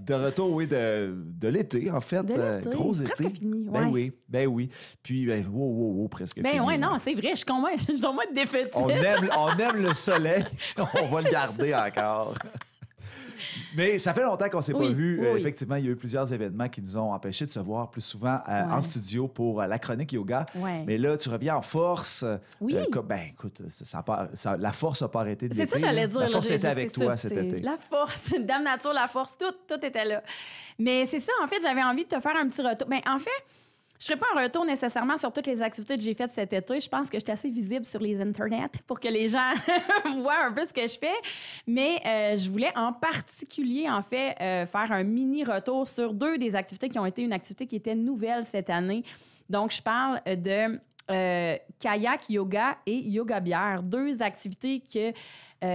De retour, oui, de l'été, en fait. De l'été, Gros presque été. fini, Ben ouais. oui. Puis, presque fini. Ben ouais, là. non, c'est vrai, je dois moins être défaitiste. On aime le soleil. On va le garder encore. Mais ça fait longtemps qu'on ne s'est pas vu. Oui. Effectivement, il y a eu plusieurs événements qui nous ont empêchés de se voir plus souvent en studio pour la chronique yoga. Ouais. Mais là, tu reviens en force. Oui. Écoute, la force n'a pas arrêté de C'est ça que l'été, j'allais là. dire. La là, force était c'est avec toi ça, cet c'est été. La force, Dame Nature, la force, tout était là. Mais c'est ça, en fait, j'avais envie de te faire un petit retour. Mais en fait, je ne ferai pas un retour nécessairement sur toutes les activités que j'ai faites cet été. Je pense que je suis assez visible sur les internets pour que les gens voient un peu ce que je fais. Mais je voulais en particulier, en fait, faire un mini retour sur 2 des activités qui ont été une activité qui était nouvelle cette année. Donc, je parle de kayak yoga et yoga bière, 2 activités que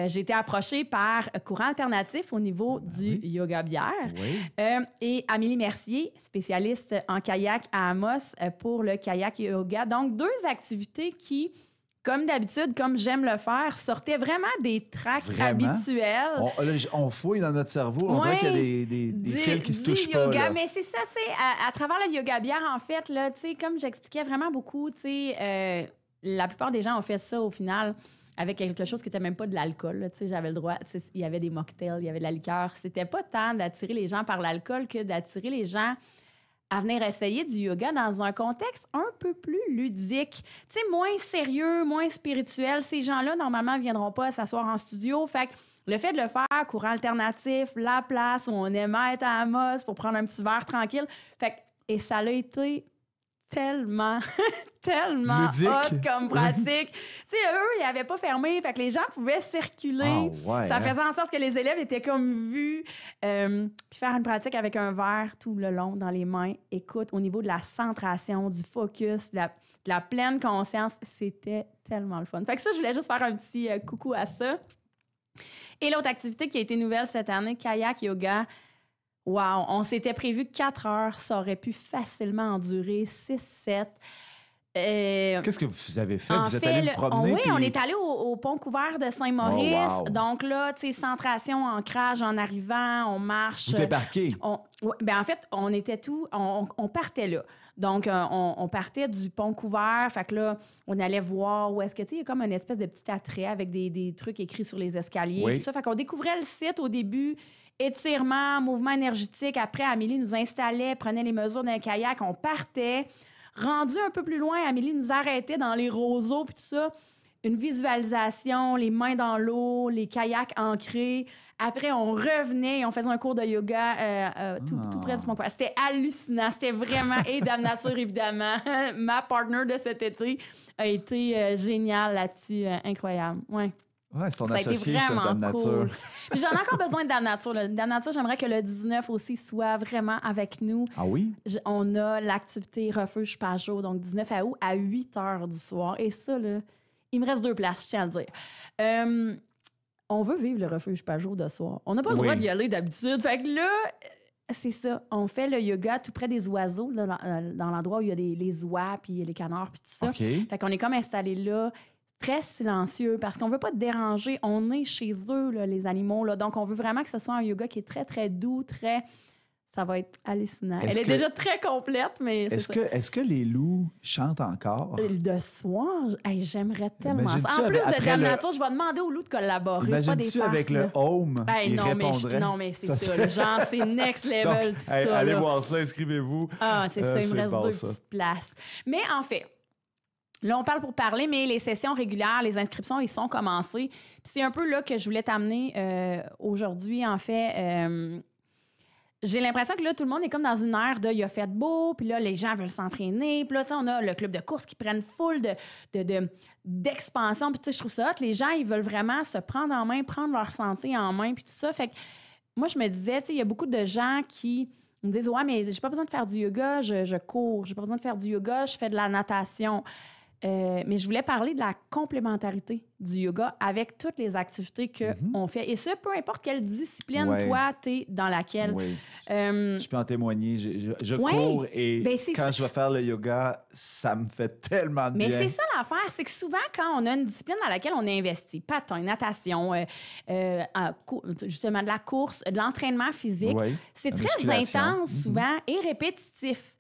j'ai été approchée par Courant Alternatif au niveau du yoga bière. Oui. Et Amélie Mercier, spécialiste en kayak à Amos pour le kayak yoga. Donc, 2 activités qui, comme d'habitude, comme j'aime le faire, sortaient vraiment des tracks habituels. On fouille dans notre cerveau. On dirait qu'il y a des fils qui se touchent pas. Yoga, Là. mais c'est ça, tu sais, à travers le yoga bière, en fait, là, tu sais, comme j'expliquais vraiment beaucoup, tu sais, la plupart des gens ont fait ça au final avec quelque chose qui n'était même pas de l'alcool. Tu sais, j'avais le droit, il y avait des mocktails, il y avait de la liqueur. C'était pas tant d'attirer les gens par l'alcool que d'attirer les gens à venir essayer du yoga dans un contexte un peu plus ludique. Tu sais, moins sérieux, moins spirituel. Ces gens-là, normalement, ne viendront pas s'asseoir en studio. Fait que le fait de le faire, Courant Alternatif, la place où on aimait être à Amos pour prendre un petit verre tranquille. Fait que, et ça a été tellement ludique. hot comme pratique. Tu sais, eux, ils n'avaient pas fermé, fait que les gens pouvaient circuler. Ça faisait en sorte que les élèves étaient comme vus. Puis faire une pratique avec un verre tout le long dans les mains. Écoute, au niveau de la centration, du focus, de la pleine conscience, c'était tellement le fun. Fait que ça, je voulais juste faire un petit coucou à ça. Et l'autre activité qui a été nouvelle cette année, kayak yoga. Wow, on s'était prévu 4 heures. Ça aurait pu facilement en durer 6-7. Qu'est-ce que vous avez fait? Vous êtes allé vous promener? Oui, on est allé au pont couvert de Saint-Maurice. Oh, wow. Donc là, tu sais, centration, ancrage en arrivant, on marche. Vous débarquez? En fait, on était on partait là. Donc, on partait du pont couvert. Fait que là, on allait voir où est-ce que, tu sais, il y a comme une espèce de petit attrait avec des trucs écrits sur les escaliers. Oui. Tout ça. Fait qu'on découvrait le site au début. Étirement, mouvement énergétique. Après, Amélie nous installait, prenait les mesures d'un kayak. On partait. Rendu un peu plus loin, Amélie nous arrêtait dans les roseaux puis tout ça. Une visualisation, les mains dans l'eau, les kayaks ancrés. Après, on revenait et on faisait un cours de yoga tout près du pont. C'était hallucinant. C'était vraiment... Et Dame Nature, évidemment. Ma partner de cet été a été géniale là-dessus. Incroyable. Ouais. Ouais, c'est ton Ça a été associé, ça, Dame vraiment Nature. cool. Puis j'en ai encore besoin de Dame Nature. Là. Dame Nature, j'aimerais que le 19 aussi soit vraiment avec nous. Ah oui? On a l'activité Refuge Pajot, donc 19 août à 8 h du soir. Et ça, là, il me reste 2 places, je tiens à le dire. On veut vivre le Refuge Pajot de soir. On n'a pas le droit d'y aller d'habitude. Fait que là, c'est ça. On fait le yoga tout près des oiseaux, là, dans l'endroit où il y a les oies, puis les canards, puis tout ça. Okay. Fait qu'on est comme installé là, très silencieux, parce qu'on veut pas te déranger. On est chez eux, là, les animaux. Là, donc, on veut vraiment que ce soit un yoga qui est très, très doux, très... Ça va être hallucinant. Elle est déjà très complète, mais Est-ce que les loups chantent encore? Le soir, j'aimerais tellement ça. Imagines-tu En plus après de Dame Nature, je vais demander aux loups de collaborer. Imagines-tu avec le home, ils répondraient? Non, mais c'est ça. Là, genre, c'est next level, donc, tout ça. Allez là. voir ça, inscrivez-vous. Ah, c'est ça, il me reste bon, 2 ça. petites places. Mais en fait... Là, on parle pour parler, mais les sessions régulières, les inscriptions, ils sont commencées. Puis c'est un peu là que je voulais t'amener aujourd'hui, en fait. J'ai l'impression que là, tout le monde est comme dans une ère de « il a fait beau », puis là, les gens veulent s'entraîner. Puis là, tu sais, on a le club de course qui prennent full d'expansion. Puis tu sais, je trouve ça hot. Les gens, ils veulent vraiment se prendre en main, prendre leur santé en main, puis tout ça. Fait que moi, je me disais, tu sais, il y a beaucoup de gens qui me disent « Ouais, mais j'ai pas besoin de faire du yoga, je cours. J'ai pas besoin de faire du yoga, je fais de la natation. » Mais je voulais parler de la complémentarité du yoga avec toutes les activités qu'on fait. Et ça, peu importe quelle discipline, toi, tu es dans laquelle. Oui. Je peux en témoigner. Je cours et quand je vais faire le yoga, ça me fait tellement de bien. Mais c'est ça l'affaire, c'est que souvent, quand on a une discipline dans laquelle on est investi, patin, natation, justement de la course, de l'entraînement physique, c'est très intense souvent et répétitif.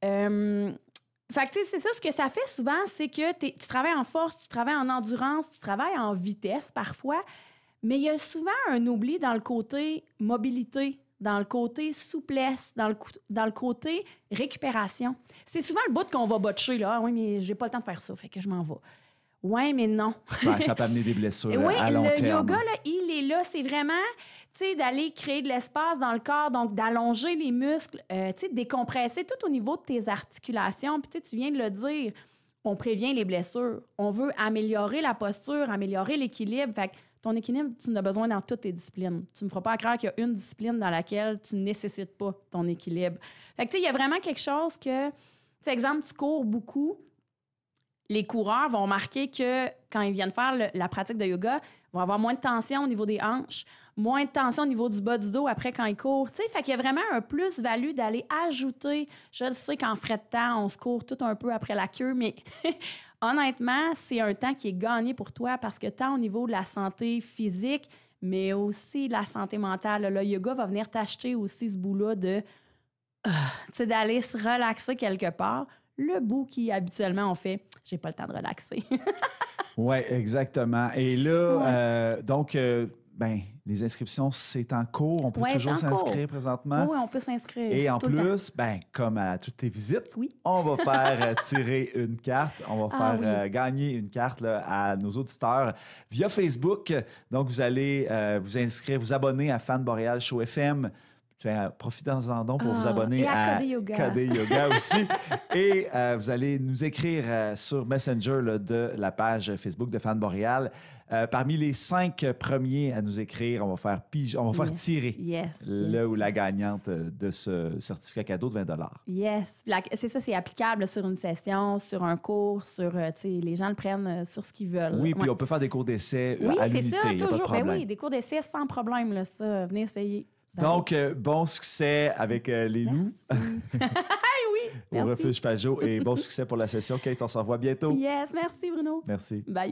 Fait que, tu sais, c'est ça, ce que ça fait souvent, c'est que tu travailles en force, tu travailles en endurance, tu travailles en vitesse parfois, mais il y a souvent un oubli dans le côté mobilité, dans le côté souplesse, dans le côté récupération. C'est souvent le bout qu'on va botcher, là. Ah, oui, mais j'ai pas le temps de faire ça, fait que je m'en vais. Oui, mais non. Ça peut amener des blessures à long terme. Le yoga, là, il est là. C'est vraiment, tu sais, d'aller créer de l'espace dans le corps, donc d'allonger les muscles, tu sais, décompresser tout au niveau de tes articulations. Puis, tu viens de le dire, on prévient les blessures. On veut améliorer la posture, améliorer l'équilibre. Fait que ton équilibre, tu en as besoin dans toutes tes disciplines. Tu ne me feras pas croire qu'il y a une discipline dans laquelle tu ne nécessites pas ton équilibre. Fait que, tu sais, il y a vraiment quelque chose que, tu sais, exemple, tu cours beaucoup. Les coureurs vont remarquer que quand ils viennent faire la pratique de yoga, ils vont avoir moins de tension au niveau des hanches, moins de tension au niveau du bas du dos après quand ils courent. Tu sais, fait qu'il y a vraiment un plus-value d'aller ajouter. Je le sais qu'en frais de temps, on se court tout un peu après la queue, mais honnêtement, c'est un temps qui est gagné pour toi parce que tant au niveau de la santé physique, mais aussi de la santé mentale. Le yoga va venir t'acheter aussi ce bout-là de, tu sais, d'aller se relaxer quelque part. Le bout qui, habituellement, on fait « j'ai pas le temps de relaxer ». Oui, exactement. Et là, donc, les inscriptions, c'est en cours. On peut toujours s'inscrire présentement. Oui, on peut s'inscrire. Et en plus, comme à toutes tes visites, on va faire tirer une carte. On va faire gagner une carte là, à nos auditeurs via Facebook. Donc, vous allez vous inscrire, vous abonner à Fan Boréal Show FM. Profitez-en donc pour vous abonner à KD Yoga aussi. Et vous allez nous écrire sur Messenger là, de la page Facebook de Fan Boréal. Parmi les 5 premiers à nous écrire, on va faire tirer le ou la gagnante de ce certificat cadeau de 20 $. Yes. C'est ça, c'est applicable sur une session, sur un cours, les gens le prennent sur ce qu'ils veulent. Oui, puis on peut faire des cours d'essai à l'unité. Oui, c'est ça, toujours. Pas de des cours d'essai sans problème, là, ça. Venez essayer. Donc, bon succès avec les loups oui, au Refuge Pajot et bon succès pour la session. Kate, on se revoit bientôt. Yes, merci Bruno. Merci. Bye.